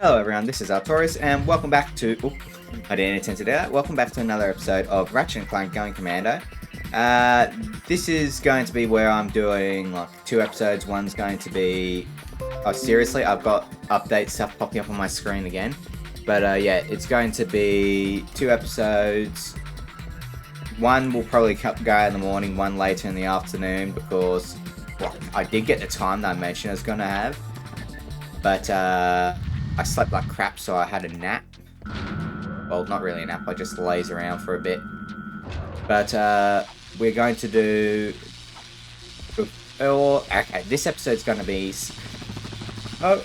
Hello everyone, this is Artorius, and welcome back to... Oop, I didn't intend to do that. Welcome back to another episode of Ratchet Clank Going Commando. This is going to be where I'm doing like 2 episodes. One's going to be... Oh, seriously, I've got update stuff popping up on my screen again. But yeah, it's going to be 2 episodes. One will probably go in the morning, one later in the afternoon, because well, I did get the time that I mentioned I was going to have. But I slept like crap, so I had a nap. Well, not really a nap, I just laze around for a bit. But we're going to do... Okay, this episode's going to be... no.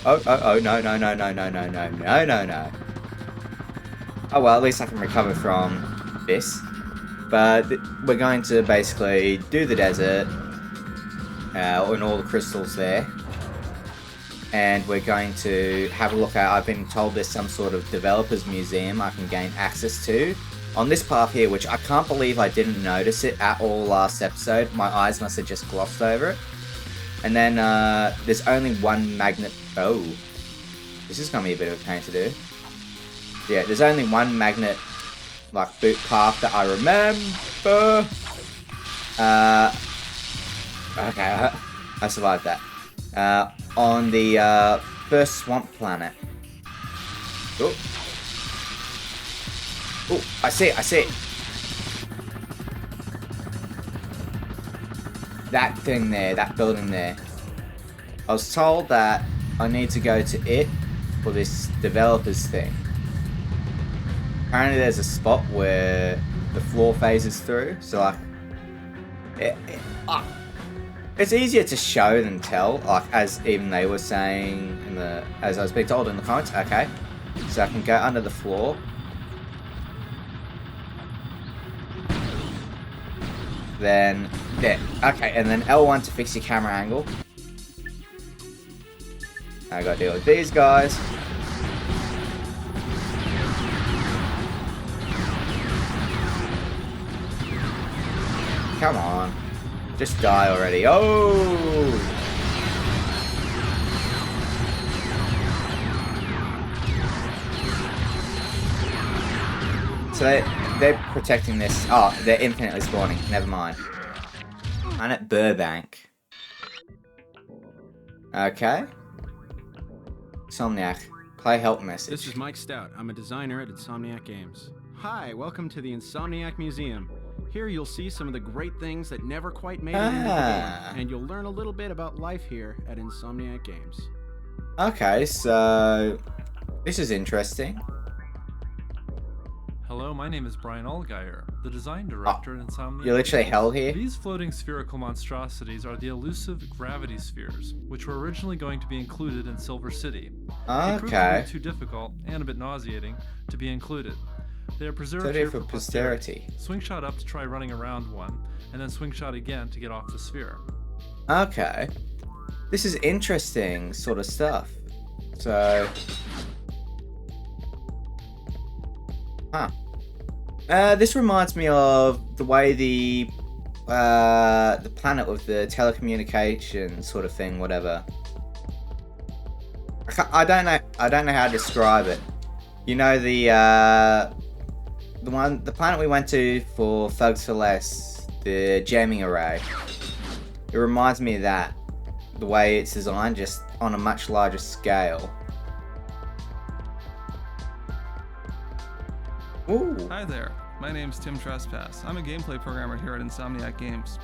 Oh well, at least I can recover from this. But we're going to basically do the desert, and all the crystals there. And we're going to have a look at, I've been told there's some sort of developers museum I can gain access to on this path here, which I can't believe I didn't notice it at all last episode. My eyes must have just glossed over it. And then there's only one magnet. Oh, this is going to be a bit of a pain to do. Yeah, there's only one magnet like boot path that I remember. Okay, I survived that. On the first swamp planet. Oh, I see it. That thing there, that building there. I was told that I need to go to it for this developers thing. Apparently there's a spot where the floor phases through, so like... It's easier to show than tell, like as even they were saying in the, as I was being told in the comments. Okay, so I can go under the floor. Then there. Okay, and then L1 to fix your camera angle. I gotta deal with these guys. Come on. Just die already. Oh! So they're protecting this. Oh, they're infinitely spawning. Never mind. Planet Burbank. Okay. Insomniac. Play help message. This is Mike Stout. I'm a designer at Insomniac Games. Hi, welcome to the Insomniac Museum. Here you'll see some of the great things that never quite made it into the game, and you'll learn a little bit about life here at Insomniac Games. Okay, so this is interesting. Hello, my name is Brian Allgeier, the design director at Insomniac. You're literally hell here. These floating spherical monstrosities are the elusive gravity spheres, which were originally going to be included in Silver City. It proved to be too difficult and a bit nauseating to be included. They are preserved here for posterity. Swing shot up to try running around one, and then swing shot again to get off the sphere. Okay. This is interesting sort of stuff. So... this reminds me of the way the planet with the telecommunication sort of thing, whatever. I don't know how to describe it. You know the planet we went to for Thugs for Less, the jamming array. It reminds me of that. The way it's designed, just on a much larger scale. Ooh. Hi there, my name's Tim Trespass. I'm a gameplay programmer here at Insomniac Games.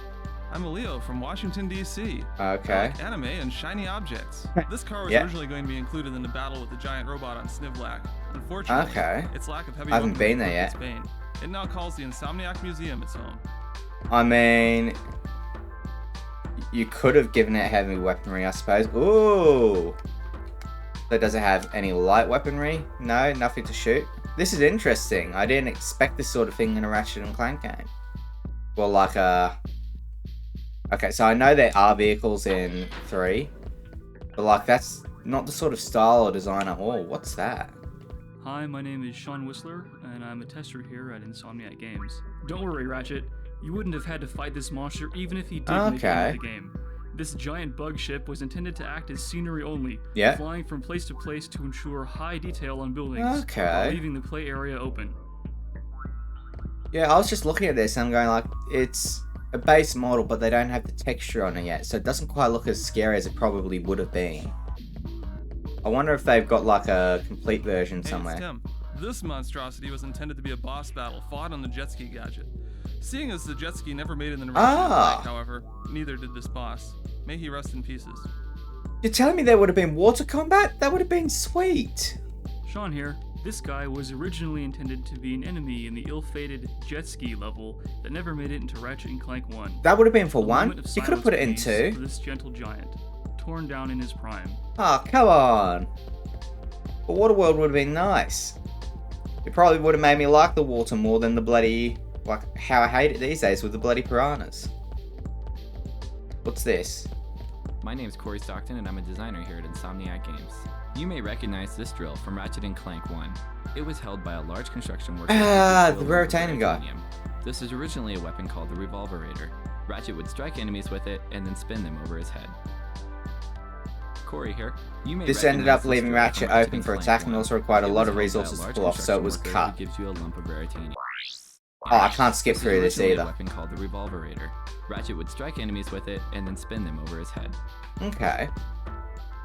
I'm a Leo from Washington, D.C. Okay. I like anime and shiny objects. This car was originally going to be included in the battle with the giant robot on Snivlac. Unfortunately, its lack of heavy I haven't been there yet. Spain. It now calls the Insomniac Museum its home. I mean, you could have given it heavy weaponry, I suppose. Ooh. So does it have any light weaponry? No, nothing to shoot. This is interesting. I didn't expect this sort of thing in a Ratchet and Clank game. Well, like okay, so I know there are vehicles in 3, but like that's not the sort of style or design at all. What's that? Hi, my name is Sean Whistler, and I'm a tester here at Insomniac Games. Don't worry, Ratchet. You wouldn't have had to fight this monster even if you did make it into the game. This giant bug ship was intended to act as scenery only, flying from place to place to ensure high detail on buildings, while leaving the play area open. Yeah, I was just looking at this and I'm going like, it's a base model, but they don't have the texture on it yet, so it doesn't quite look as scary as it probably would have been. I wonder if they've got like a complete version somewhere. Hey, Tim. This monstrosity was intended to be a boss battle fought on the jet ski gadget. Seeing as the jet ski never made it in the Ratchet Clank, however, neither did this boss. May he rest in pieces. You're telling me there would have been water combat? That would have been sweet. Sean here. This guy was originally intended to be an enemy in the ill-fated jet ski level that never made it into Ratchet & Clank 1. That would have been for 1? You could have put it in 2. For this gentle giant, torn down in his prime. Oh, come on. The water world would have been nice. It probably would have made me like the water more than the bloody... like how I hate it these days with the bloody piranhas. What's this? My name's Corey Stockton and I'm a designer here at Insomniac Games. You may recognize this drill from Ratchet & Clank 1. It was held by a large construction worker. The rotating guy. This is originally a weapon called the Revolverator. Ratchet would strike enemies with it and then spin them over his head. Corey here. This ended up leaving Ratchet open for attack and also required a lot of resources to pull off, so it was cut. Gives you a lump of raritanium. Oh, I can't skip through this either. A weapon called the Revolverator. Ratchet would strike enemies with it and then spin them over his head. Okay.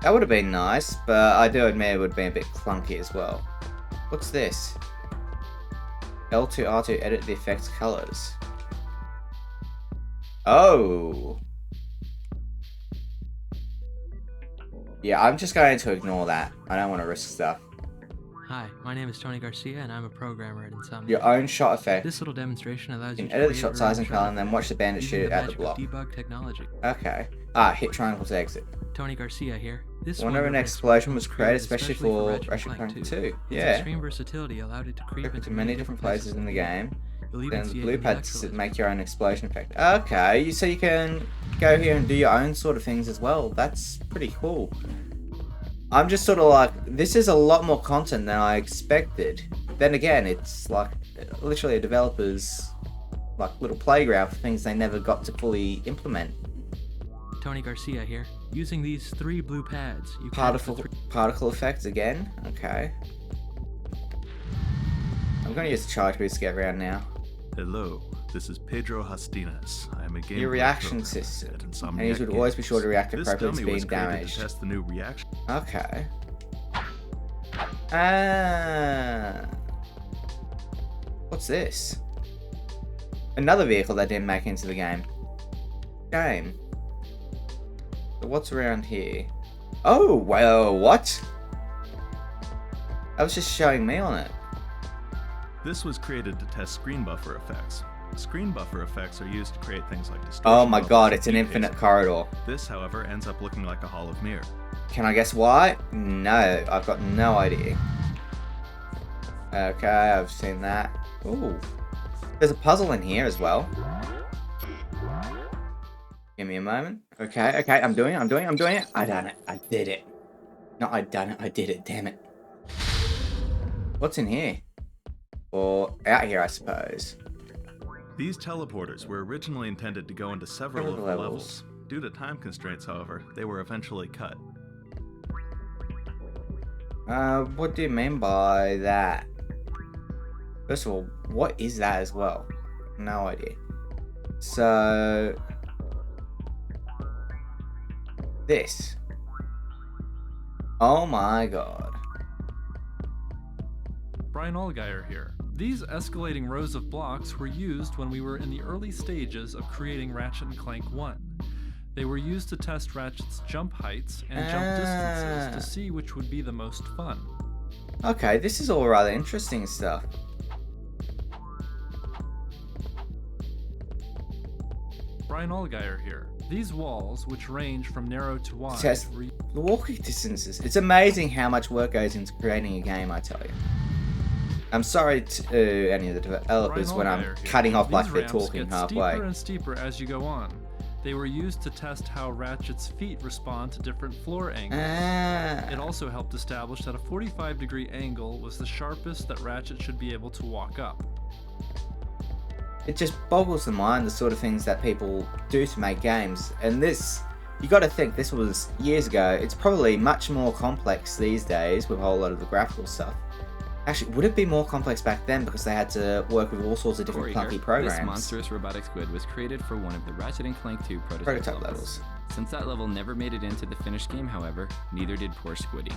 That would have been nice, but I do admit it would be a bit clunky as well. What's this? L2, R2, edit the effects colors. Oh. Yeah, I'm just going to ignore that. I don't want to risk stuff. Hi, my name is Tony Garcia and I'm a programmer at Insomniac. Your own shot effect. This little demonstration allows you to edit the shot size and color and then watch the bandit shoot it at the block. Debug technology. Okay. Hit triangle to exit. Tony Garcia here. This wonder if an explosion was created especially for Ratchet Clank 2. Yeah. Extreme versatility allowed it to creep into many different places in the game. Then the blue pads make your own explosion effect. Okay, so you can go here and do your own sort of things as well. That's pretty cool. I'm just sort of like, this is a lot more content than I expected. Then again, it's like literally a developer's like little playground for things they never got to fully implement. Tony Garcia here. Using these 3 blue pads, you particle effects again. Okay. I'm going to use the charge boost to get around now. Hello, this is Pedro Hastinas. I am a game your reaction system. And you would always be sure to react appropriately to being damaged. To test the new reaction. Okay. What's this? Another vehicle that didn't make into the game. So what's around here? Oh, well, what? That was just showing me on it. This was created to test screen buffer effects. Screen buffer effects are used to create things like distortion. Oh my god, it's an infinite corridor. This, however, ends up looking like a hall of mirror. Can I guess why? No, I've got no idea. Okay, I've seen that. Ooh. There's a puzzle in here as well. Give me a moment. Okay, I'm doing it. I done it. I did it. No, I done it. I did it. Damn it. What's in here? Or out here, I suppose. These teleporters were originally intended to go into several of the levels. Due to time constraints, however, they were eventually cut. What do you mean by that? First of all, what is that as well? No idea. So... this. Oh my god. Brian Allgeier here. These escalating rows of blocks were used when we were in the early stages of creating Ratchet & Clank 1. They were used to test Ratchet's jump heights and jump distances to see which would be the most fun. Okay, this is all rather interesting stuff. Brian Allgeier here. These walls, which range from narrow to wide, test the walking distances. It's amazing how much work goes into creating a game, I tell you. I'm sorry to any of the developers when I'm cutting off like they're talking halfway. Steeper and steeper as you go on. They were used to test how Ratchet's feet respond to different floor angles. It also helped establish that a 45-degree angle was the sharpest that Ratchet should be able to walk up. It just boggles the mind, the sort of things that people do to make games, and this you got to think this was years ago. It's probably much more complex these days with a whole lot of the graphical stuff. Actually, would it be more complex back then because they had to work with all sorts of different clunky programs? This monstrous robotic squid was created for one of the Ratchet and Clank 2 prototype levels. Since that level never made it into the finished game, however, neither did poor Squiddy.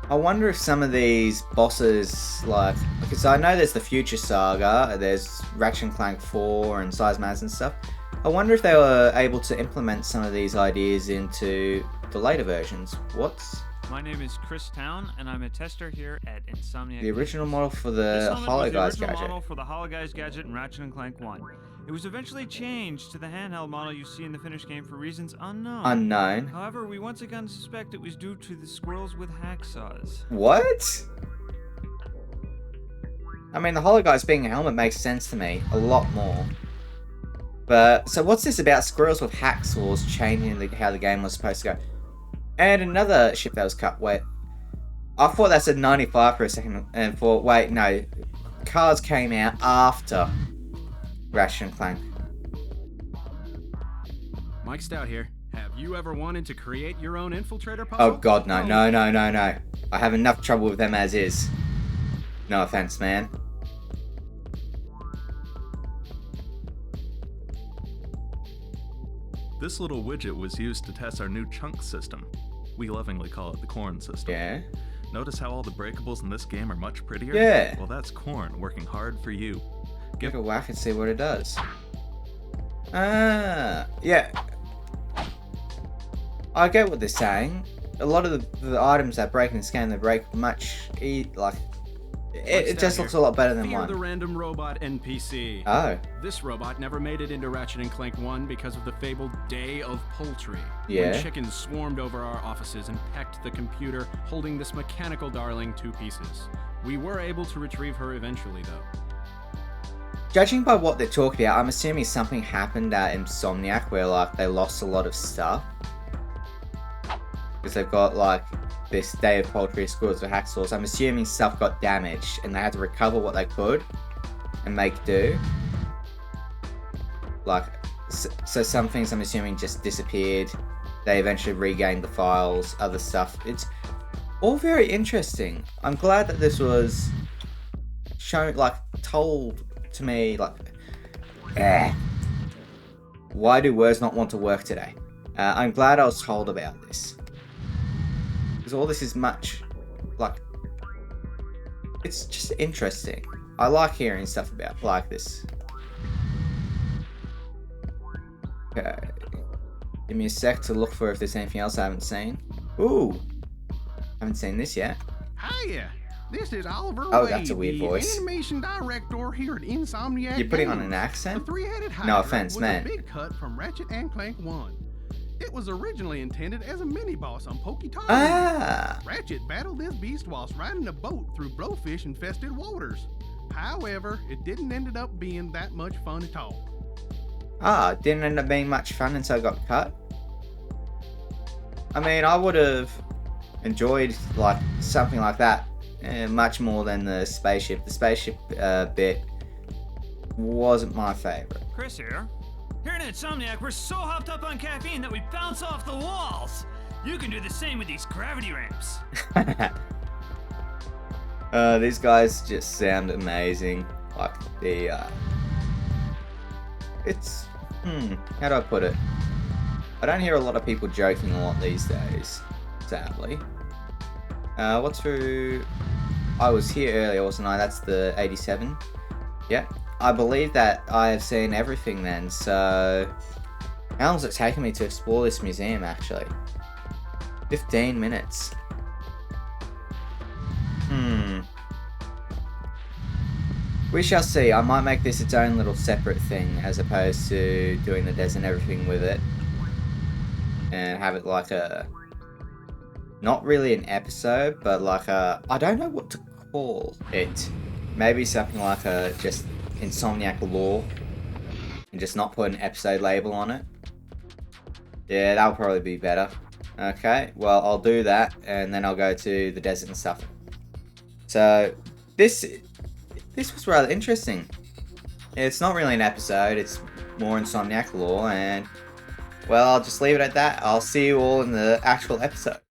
I wonder if some of these bosses, like, because I know there's the Future Saga, there's Ratchet and Clank 4 and Seismaz and stuff. I wonder if they were able to implement some of these ideas into the later versions. My name is Chris Town, and I'm a tester here at Insomniac. The original model for the Hollow Guys gadget. The original model for the Hollow Guys gadget in Ratchet and Clank 1. It was eventually changed to the handheld model you see in the finished game for reasons unknown. However, we once again suspect it was due to the squirrels with hacksaws. What? I mean, the Hollow Guys being a helmet makes sense to me a lot more. But, so what's this about squirrels with hacksaws changing how the game was supposed to go? And another ship that was cut. Wait, I thought that said 95 for a second, and thought, wait, no. Cars came out after Ratchet and Clank. Mike Stout here. Have you ever wanted to create your own infiltrator puzzle? Oh god, no. I have enough trouble with them as is. No offense, man. This little widget was used to test our new chunk system. We lovingly call it the corn system. Yeah. Notice how all the breakables in this game are much prettier? Yeah. Well, that's corn working hard for you. Give a whack and see what it does. Yeah. I get what they're saying. A lot of the items that break in this game, they break much, it just looks a lot better than one. The random robot NPC. Oh. This robot never made it into Ratchet and Clank 1 because of the fabled Day of Poultry. Yeah. When chickens swarmed over our offices and pecked the computer, holding this mechanical darling to pieces. We were able to retrieve her eventually, though. Judging by what they're talking about, I'm assuming something happened at Insomniac where, like, they lost a lot of stuff. Because they've got, like, this Day of Poultry squirrels with hacksaws. I'm assuming stuff got damaged and they had to recover what they could and make do. Like, so some things I'm assuming just disappeared. They eventually regained the files, other stuff. It's all very interesting. I'm glad that this was shown, like, told to me, like, why do words not want to work today? I'm glad I was told about this. Because all this is much, like, it's just interesting. I like hearing stuff about like this. Okay. Give me a sec to look for if there's anything else I haven't seen. Ooh. Haven't seen this yet. Hiya. This is Oliver Oh, Wade, that's a weird voice. animation director here at Insomniac. You're putting Games. on an accent? The three-headed No Hydra offense, was man. a big cut from Ratchet and Clank 1. It was originally intended as a mini-boss on Pokey-Tar. Ah! Ratchet battled this beast whilst riding a boat through blowfish-infested waters. However, it didn't end up being that much fun at all. Ah, didn't end up being much fun until it got cut. I mean, I would have enjoyed, like, something like that much more than the spaceship. The spaceship bit wasn't my favorite. Chris here. Here at Insomniac, we're so hopped up on caffeine that we bounce off the walls. You can do the same with these gravity ramps. These guys just sound amazing. Like the it's how do I put it? I don't hear a lot of people joking a lot these days, sadly. What's through? I was here earlier, wasn't I? That's the 87. Yeah. I believe that I have seen everything then, so how long has it taken me to explore this museum actually? 15 minutes. We shall see. I might make this its own little separate thing as opposed to doing the desert and everything with it. And have it like a, not really an episode, but like a, I don't know what to call it. Maybe something like a just Insomniac lore and just not put an episode label on it. Yeah, that'll probably be better. Okay, well, I'll do that and then I'll go to the desert and stuff. So this was rather interesting. It's not really an episode, it's more Insomniac lore, and well, I'll just leave it at that. I'll see you all in the actual episode.